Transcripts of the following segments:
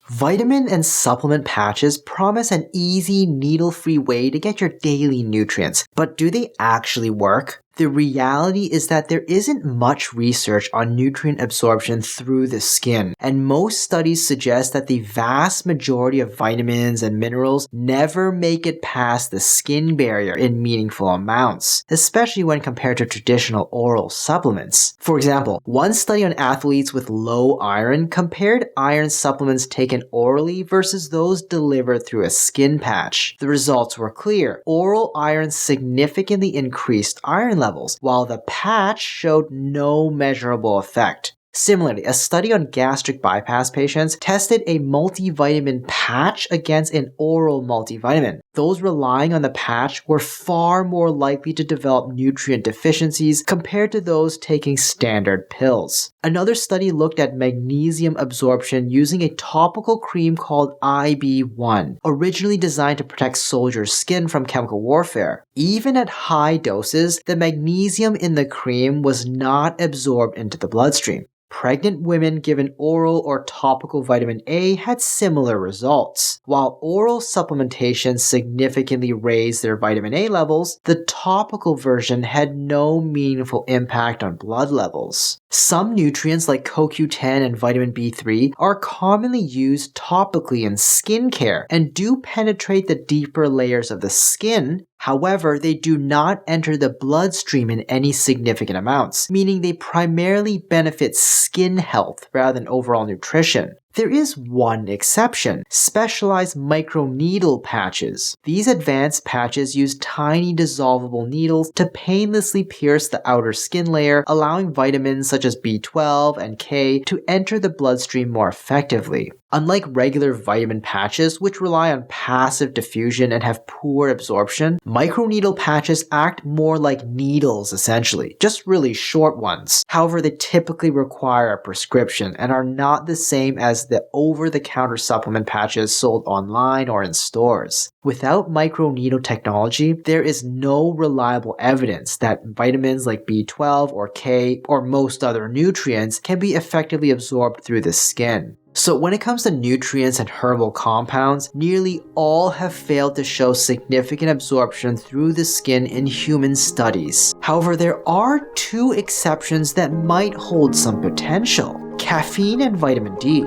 Vitamin and supplement patches promise an easy, needle-free way to get your daily nutrients, but do they actually work? The reality is that there isn't much research on nutrient absorption through the skin, and most studies suggest that the vast majority of vitamins and minerals never make it past the skin barrier in meaningful amounts, especially when compared to traditional oral supplements. For example, one study on athletes with low iron compared iron supplements taken orally versus those delivered through a skin patch. The results were clear. Oral iron significantly increased iron levels, while the patch showed no measurable effect. Similarly, a study on gastric bypass patients tested a multivitamin patch against an oral multivitamin. Those relying on the patch were far more likely to develop nutrient deficiencies compared to those taking standard pills. Another study looked at magnesium absorption using a topical cream called IB1, originally designed to protect soldiers' skin from chemical warfare. Even at high doses, the magnesium in the cream was not absorbed into the bloodstream. Pregnant women given oral or topical vitamin A had similar results. While oral supplementation significantly raised their vitamin A levels, the topical version had no meaningful impact on blood levels. Some nutrients like CoQ10 and vitamin B3 are commonly used topically in skincare and do penetrate the deeper layers of the skin. However, they do not enter the bloodstream in any significant amounts, meaning they primarily benefit skin health rather than overall nutrition. There is one exception: specialized microneedle patches. These advanced patches use tiny dissolvable needles to painlessly pierce the outer skin layer, allowing vitamins such as B12 and K to enter the bloodstream more effectively. Unlike regular vitamin patches, which rely on passive diffusion and have poor absorption, microneedle patches act more like needles essentially, just really short ones. However, they typically require a prescription and are not the same as the over-the-counter supplement patches sold online or in stores. Without microneedle technology, there is no reliable evidence that vitamins like B12 or K or most other nutrients can be effectively absorbed through the skin. So when it comes to nutrients and herbal compounds, nearly all have failed to show significant absorption through the skin in human studies. However, there are two exceptions that might hold some potential: caffeine and vitamin D.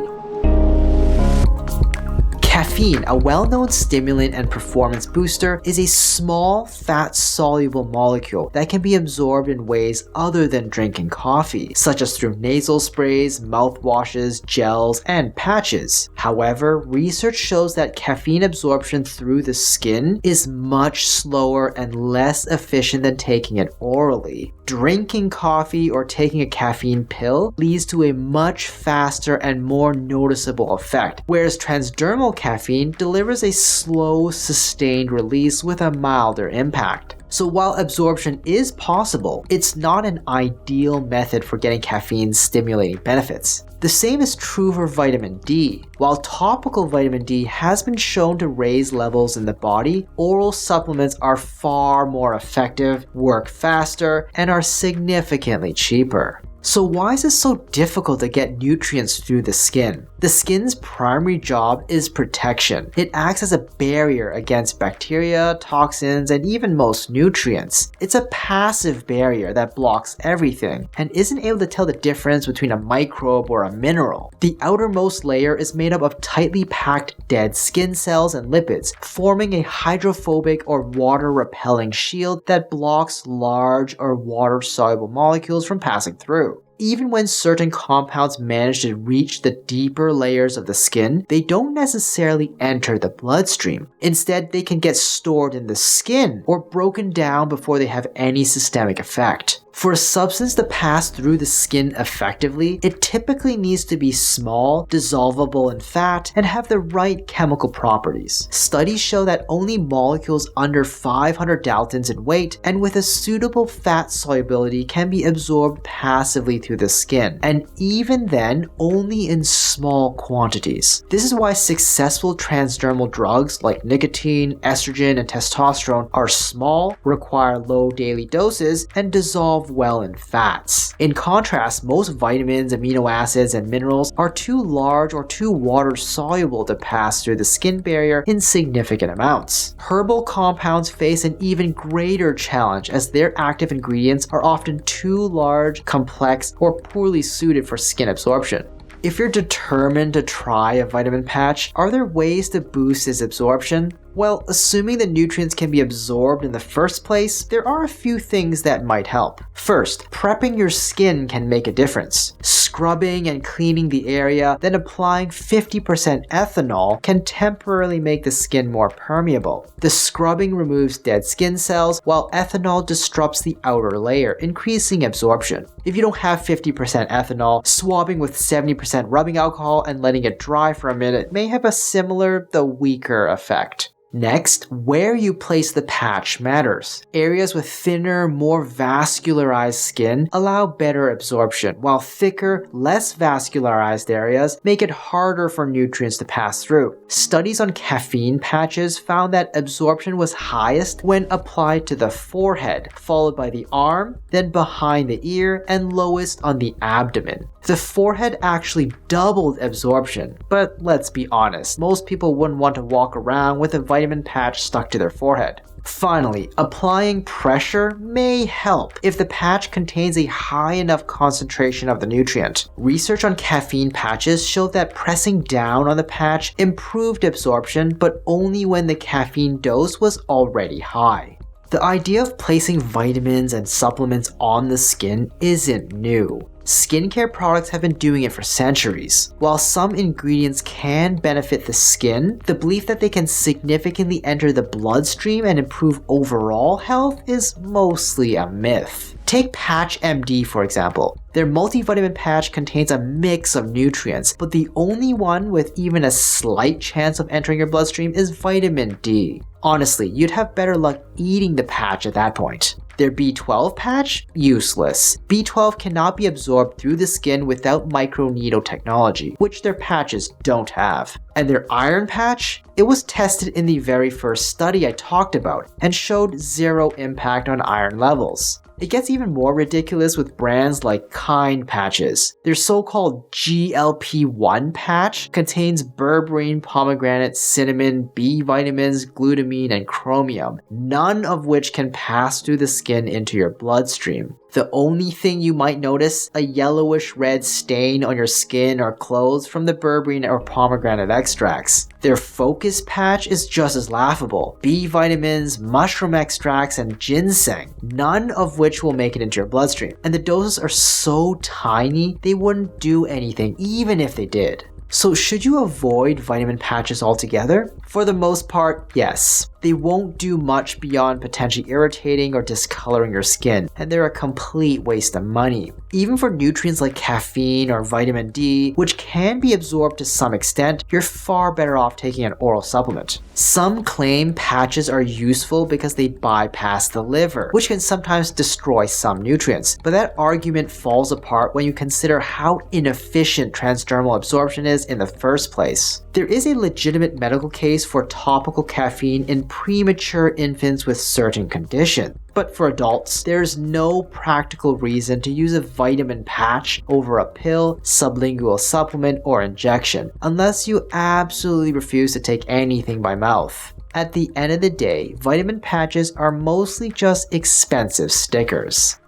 Caffeine, a well-known stimulant and performance booster, is a small, fat-soluble molecule that can be absorbed in ways other than drinking coffee, such as through nasal sprays, mouthwashes, gels, and patches. However, research shows that caffeine absorption through the skin is much slower and less efficient than taking it orally. Drinking coffee or taking a caffeine pill leads to a much faster and more noticeable effect, whereas transdermal caffeine delivers a slow, sustained release with a milder impact. So while absorption is possible, it's not an ideal method for getting caffeine's stimulating benefits. The same is true for vitamin D. While topical vitamin D has been shown to raise levels in the body, oral supplements are far more effective, work faster, and are significantly cheaper. So why is it so difficult to get nutrients through the skin? The skin's primary job is protection. It acts as a barrier against bacteria, toxins, and even most nutrients. It's a passive barrier that blocks everything and isn't able to tell the difference between a microbe or a mineral. The outermost layer is made up of tightly packed dead skin cells and lipids, forming a hydrophobic or water-repelling shield that blocks large or water-soluble molecules from passing through. Even when certain compounds manage to reach the deeper layers of the skin, they don't necessarily enter the bloodstream. Instead, they can get stored in the skin or broken down before they have any systemic effect. For a substance to pass through the skin effectively, it typically needs to be small, dissolvable in fat, and have the right chemical properties. Studies show that only molecules under 500 daltons in weight and with a suitable fat solubility can be absorbed passively through the skin, and even then, only in small quantities. This is why successful transdermal drugs like nicotine, estrogen, and testosterone are small, require low daily doses, and dissolve dissolve well in fats. In contrast, most vitamins, amino acids, and minerals are too large or too water-soluble to pass through the skin barrier in significant amounts. Herbal compounds face an even greater challenge as their active ingredients are often too large, complex, or poorly suited for skin absorption. If you're determined to try a vitamin patch, are there ways to boost its absorption? Well, assuming the nutrients can be absorbed in the first place, there are a few things that might help. First, prepping your skin can make a difference. Scrubbing and cleaning the area, then applying 50% ethanol can temporarily make the skin more permeable. The scrubbing removes dead skin cells, while ethanol disrupts the outer layer, increasing absorption. If you don't have 50% ethanol, swabbing with 70% rubbing alcohol and letting it dry for a minute may have a similar, though weaker, effect. Next, where you place the patch matters. Areas with thinner, more vascularized skin allow better absorption, while thicker, less vascularized areas make it harder for nutrients to pass through. Studies on caffeine patches found that absorption was highest when applied to the forehead, followed by the arm, then behind the ear, and lowest on the abdomen. The forehead actually doubled absorption, but let's be honest, most people wouldn't want to walk around with a vitamin patch stuck to their forehead. Finally, applying pressure may help if the patch contains a high enough concentration of the nutrient. Research on caffeine patches showed that pressing down on the patch improved absorption, but only when the caffeine dose was already high. The idea of placing vitamins and supplements on the skin isn't new. Skincare products have been doing it for centuries. While some ingredients can benefit the skin, the belief that they can significantly enter the bloodstream and improve overall health is mostly a myth. Take Patch MD for example. Their multivitamin patch contains a mix of nutrients, but the only one with even a slight chance of entering your bloodstream is vitamin D. Honestly, you'd have better luck eating the patch at that point. Their B12 patch? Useless. B12 cannot be absorbed through the skin without microneedle technology, which their patches don't have. And their iron patch? It was tested in the very first study I talked about and showed zero impact on iron levels. It gets even more ridiculous with brands like Kind patches. Their so-called GLP-1 patch contains berberine, pomegranate, cinnamon, B vitamins, glutamine, and chromium, none of which can pass through the skin into your bloodstream. The only thing you might notice, a yellowish red stain on your skin or clothes from the berberine or pomegranate extracts. Their Focus patch is just as laughable. B vitamins, mushroom extracts, and ginseng, none of which will make it into your bloodstream. And the doses are so tiny, they wouldn't do anything even if they did. So should you avoid vitamin patches altogether? For the most part, yes. They won't do much beyond potentially irritating or discoloring your skin, and they're a complete waste of money. Even for nutrients like caffeine or vitamin D, which can be absorbed to some extent, you're far better off taking an oral supplement. Some claim patches are useful because they bypass the liver, which can sometimes destroy some nutrients, but that argument falls apart when you consider how inefficient transdermal absorption is in the first place. There is a legitimate medical case for topical caffeine in premature infants with certain conditions. But for adults, there's no practical reason to use a vitamin patch over a pill, sublingual supplement, or injection, unless you absolutely refuse to take anything by mouth. At the end of the day, vitamin patches are mostly just expensive stickers.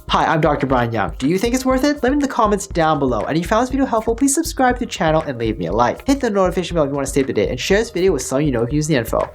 Hi, I'm Dr. Brian Yeung. Do you think it's worth it? Let me know in the comments down below. And if you found this video helpful, please subscribe to the channel and leave me a like. Hit the notification bell if you want to stay up to date, and share this video with someone you know who can use the info.